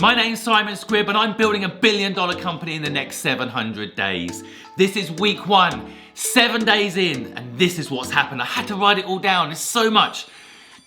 My name's Simon Squibb and I'm building $1 billion company in the next 700 days. This is week 1, 7 days in, and this is what's happened. I had to write it all down, it's so much.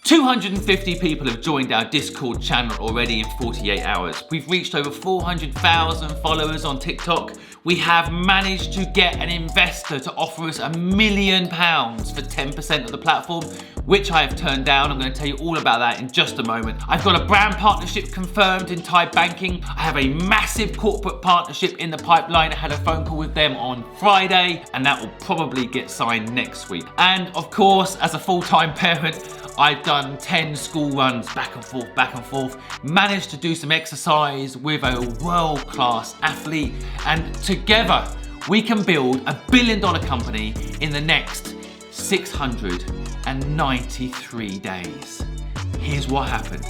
250 people have joined our Discord channel already in 48 hours. We've reached over 400,000 followers on TikTok. We have managed to get an investor to offer us £1 million for 10% of the platform, which I have turned down. I'm going to tell you all about that in just a moment. I've got a brand partnership confirmed in Thai banking. I have a massive corporate partnership in the pipeline. I had a phone call with them on Friday, and that will probably get signed next week. And of course, as a full-time parent, I've done 10 school runs back and forth, managed to do some exercise with a world-class athlete, and together we can build $1 billion company in the next 693 days. Here's what happened.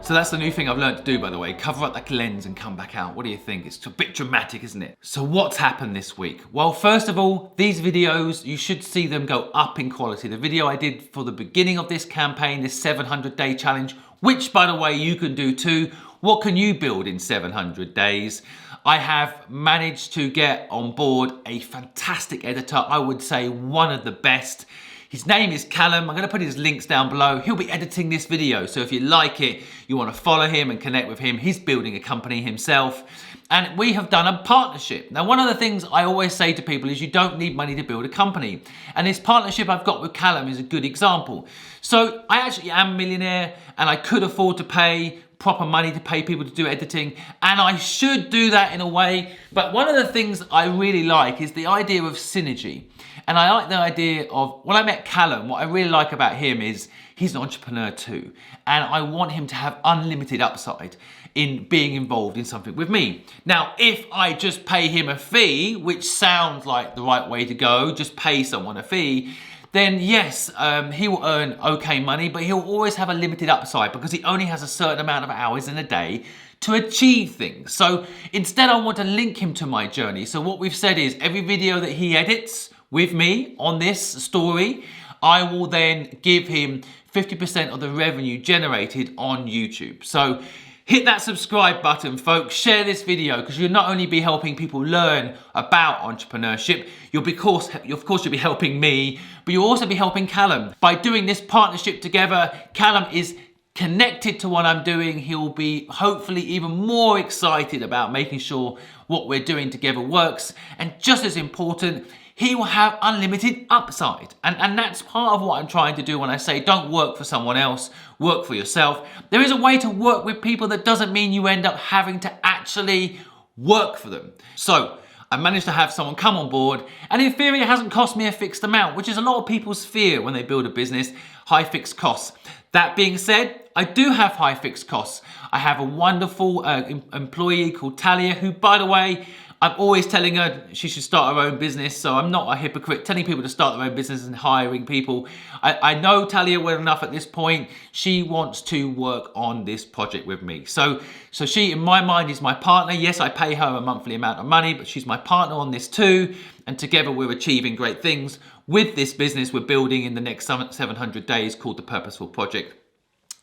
So that's the new thing I've learned to do, by the way. Cover up that lens and come back out. What do you think? It's a bit dramatic, isn't it? So what's happened this week? Well, first of all, these videos, you should see them go up in quality. The video I did for the beginning of this campaign, this 700-day challenge, which, by the way, you can do too. What can you build in 700 days? I have managed to get on board a fantastic editor. I would say one of the best. His name is Callum. I'm going to put his links down below. He'll be editing this video. So if you like it, you want to follow him and connect with him. He's building a company himself. And we have done a partnership. Now, one of the things I always say to people is you don't need money to build a company. And this partnership I've got with Callum is a good example. So I actually am a millionaire and I could afford to pay proper money to pay people to do editing, and I should do that in a way. But one of the things I really like is the idea of synergy. And I like the idea of, when I met Callum, what I really like about him is he's an entrepreneur too. And I want him to have unlimited upside in being involved in something with me. Now, if I just pay him a fee, which sounds like the right way to go, just pay someone a fee, then yes, he will earn okay money, but he'll always have a limited upside because he only has a certain amount of hours in a day to achieve things. So instead, I want to link him to my journey. So what we've said is every video that he edits with me on this story, I will then give him 50% of the revenue generated on YouTube. So hit that subscribe button, folks. Share this video because you'll not only be helping people learn about entrepreneurship, of course you'll be helping me, but you'll also be helping Callum. By doing this partnership together, Callum is connected to what I'm doing. He'll be hopefully even more excited about making sure what we're doing together works. And just as important, he will have unlimited upside. And that's part of what I'm trying to do when I say don't work for someone else, work for yourself. There is a way to work with people that doesn't mean you end up having to actually work for them. So I managed to have someone come on board, and in theory it hasn't cost me a fixed amount, which is a lot of people's fear when they build a business, high fixed costs. That being said, I do have high fixed costs. I have a wonderful employee called Talia, who, by the way, I'm always telling her she should start her own business, so I'm not a hypocrite telling people to start their own business and hiring people. I know Talia well enough at this point. She wants to work on this project with me. So she, in my mind, is my partner. Yes, I pay her a monthly amount of money, but she's my partner on this too. And together we're achieving great things with this business we're building in the next 700 days called the Purposeful Project.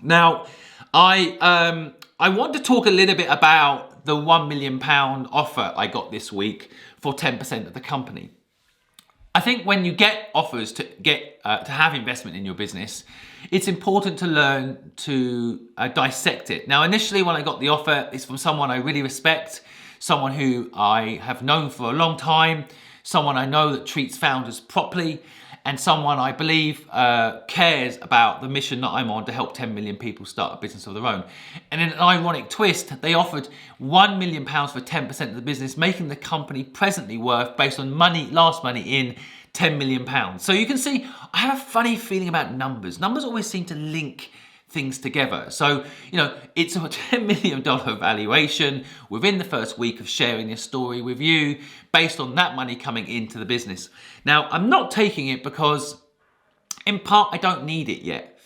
Now, I want to talk a little bit about the £1 million offer I got this week for 10% of the company. I think when you get offers to have investment in your business, it's important to learn to dissect it. Now, initially when I got the offer, it's from someone I really respect, someone who I have known for a long time, someone I know that treats founders properly, and someone I believe cares about the mission that I'm on to help 10 million people start a business of their own. And in an ironic twist, they offered £1 million for 10% of the business, making the company presently worth, based on last money in, £10 million. So you can see, I have a funny feeling about numbers. Numbers always seem to link things together. So, it's a $10 million valuation within the first week of sharing this story with you based on that money coming into the business. Now, I'm not taking it because, in part, I don't need it yet.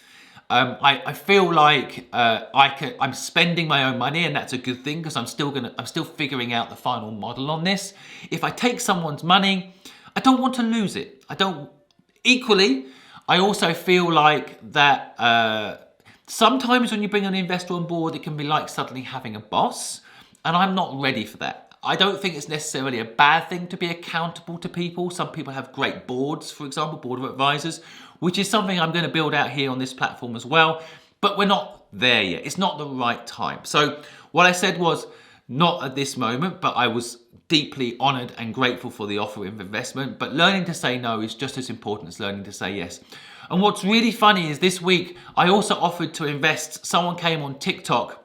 I feel like I'm spending my own money, and that's a good thing because I'm still figuring out the final model on this. If I take someone's money, I don't want to lose it. Equally, I also feel like that sometimes when you bring an investor on board, it can be like suddenly having a boss, and I'm not ready for that. I don't think it's necessarily a bad thing to be accountable to people. Some people have great boards, for example, board of advisors, which is something I'm going to build out here on this platform as well. But we're not there yet. It's not the right time. So what I said was not at this moment, but I was deeply honored and grateful for the offer of investment. But learning to say no is just as important as learning to say yes. And what's really funny is this week, I also offered to invest. Someone came on TikTok,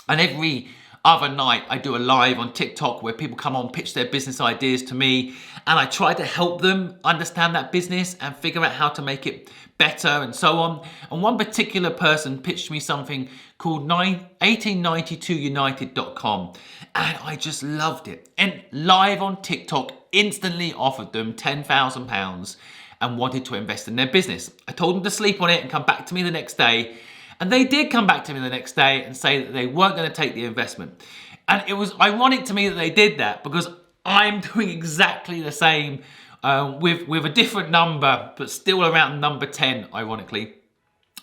and every other night I do a live on TikTok where people come on, pitch their business ideas to me, and I try to help them understand that business and figure out how to make it better and so on. And one particular person pitched me something called 1892united.com, and I just loved it. And live on TikTok, instantly offered them £10,000 and wanted to invest in their business. I told them to sleep on it and come back to me the next day. And they did come back to me the next day and say that they weren't going to take the investment. And it was ironic to me that they did that because I'm doing exactly the same with a different number, but still around number 10, ironically.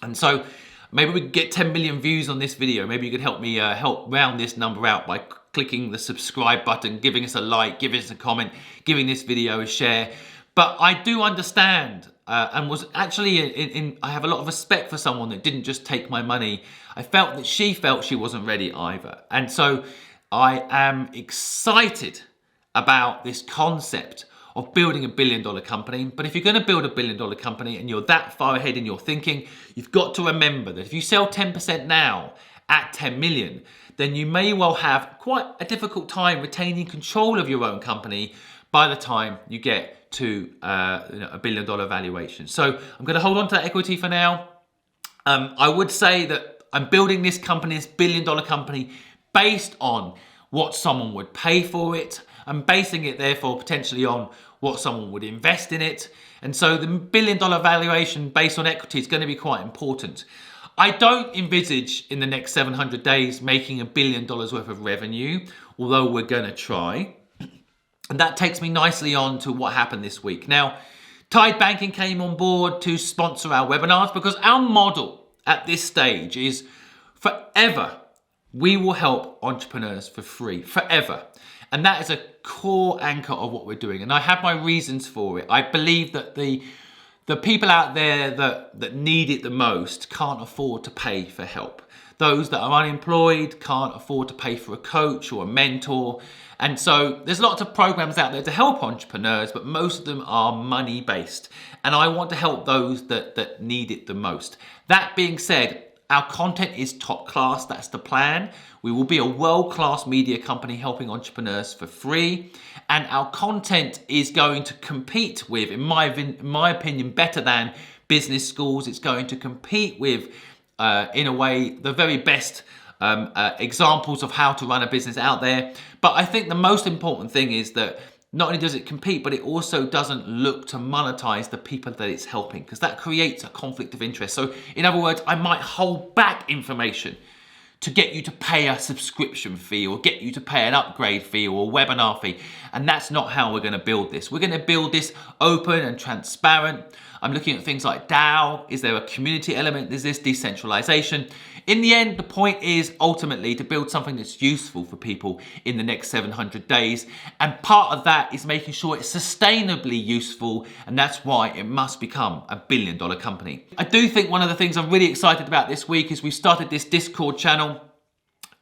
And so maybe we could get 10 million views on this video. Maybe you could help me help round this number out by clicking the subscribe button, giving us a like, giving us a comment, giving this video a share. But I do understand and was actually I have a lot of respect for someone that didn't just take my money. I felt that she felt she wasn't ready either. And so I am excited about this concept of building a $1 billion company. But if you're going to build a $1 billion company and you're that far ahead in your thinking, you've got to remember that if you sell 10% now at 10 million, then you may well have quite a difficult time retaining control of your own company by the time you get to a $1 billion valuation. So I'm going to hold on to that equity for now. I would say that I'm building this company, this $1 billion company, based on what someone would pay for it. I'm basing it therefore potentially on what someone would invest in it. And so the $1 billion valuation based on equity is going to be quite important. I don't envisage in the next 700 days making $1 billion worth of revenue, although we're going to try. And that takes me nicely on to what happened this week. Now, Tide Banking came on board to sponsor our webinars because our model at this stage is forever. We will help entrepreneurs for free, forever. And that is a core anchor of what we're doing. And I have my reasons for it. I believe that the people out there that need it the most can't afford to pay for help. Those that are unemployed can't afford to pay for a coach or a mentor. And so there's lots of programs out there to help entrepreneurs, but most of them are money based. And I want to help those that need it the most. That being said, our content is top class. That's the plan. We will be a world-class media company helping entrepreneurs for free. And our content is going to compete with, in my opinion, better than business schools. It's going to compete with, in a way, the very best examples of how to run a business out there. But I think the most important thing is that not only does it compete, but it also doesn't look to monetize the people that it's helping, because that creates a conflict of interest. So in other words, I might hold back information to get you to pay a subscription fee or get you to pay an upgrade fee or a webinar fee. And that's not how we're going to build this. We're going to build this open and transparent. I'm looking at things like DAO. Is there a community element? Is this decentralization? In the end, the point is ultimately to build something that's useful for people in the next 700 days. And part of that is making sure it's sustainably useful. And that's why it must become a $1 billion company. I do think one of the things I'm really excited about this week is we started this Discord channel.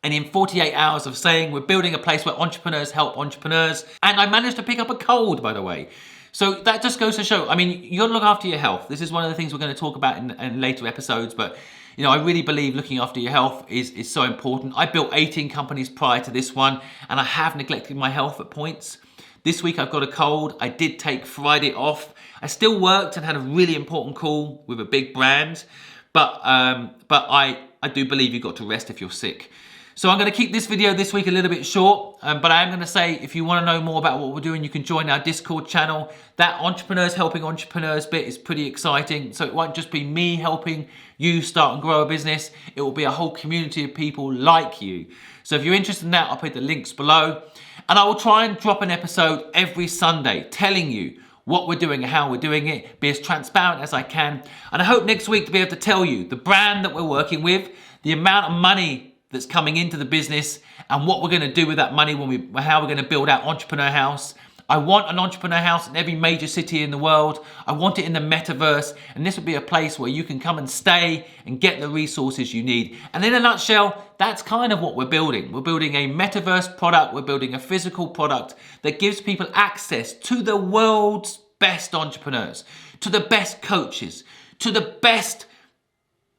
And in 48 hours of saying we're building a place where entrepreneurs help entrepreneurs. And I managed to pick up a cold, by the way. So that just goes to show, I mean, you got to look after your health. This is one of the things we're going to talk about in later episodes. But, you know, I really believe looking after your health is so important. I built 18 companies prior to this one, and I have neglected my health at points. This week I've got a cold. I did take Friday off. I still worked and had a really important call with a big brand. But I do believe you've got to rest if you're sick. So I'm going to keep this video this week a little bit short, but I am going to say if you want to know more about what we're doing, you can join our Discord channel. That Entrepreneurs Helping Entrepreneurs bit is pretty exciting. So it won't just be me helping you start and grow a business. It will be a whole community of people like you. So if you're interested in that, I'll put the links below. And I will try and drop an episode every Sunday telling you what we're doing and how we're doing it, be as transparent as I can. And I hope next week to be able to tell you the brand that we're working with, the amount of money that's coming into the business, and what we're going to do with that money how we're going to build our entrepreneur house. I want an entrepreneur house in every major city in the world. I want it in the metaverse, and this would be a place where you can come and stay and get the resources you need. And in a nutshell, that's kind of what we're building. We're building a metaverse product. We're building a physical product that gives people access to the world's best entrepreneurs, to the best coaches, to the best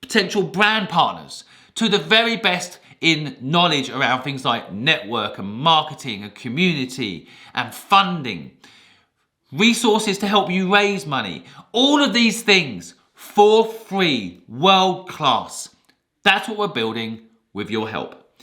potential brand partners, to the very best in knowledge around things like network and marketing and community and funding, resources to help you raise money, all of these things for free, world class. That's what we're building with your help.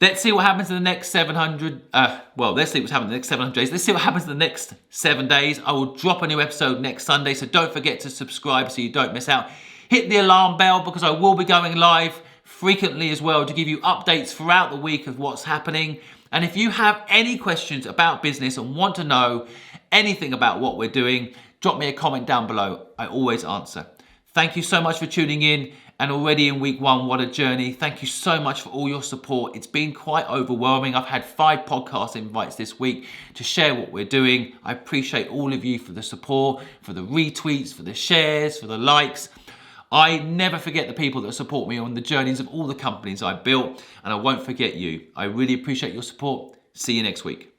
Let's see what happens in the next 700, let's see what's happening in the next 700 days. Let's see what happens in the next 7 days. I will drop a new episode next Sunday, so don't forget to subscribe so you don't miss out. Hit the alarm bell because I will be going live frequently as well to give you updates throughout the week of what's happening. And if you have any questions about business and want to know anything about what we're doing, drop me a comment down below. I always answer. Thank you so much for tuning in. And already in week 1, what a journey. Thank you so much for all your support. It's been quite overwhelming. I've had 5 podcast invites this week to share what we're doing. I appreciate all of you for the support, for the retweets, for the shares, for the likes. I never forget the people that support me on the journeys of all the companies I built, and I won't forget you. I really appreciate your support. See you next week.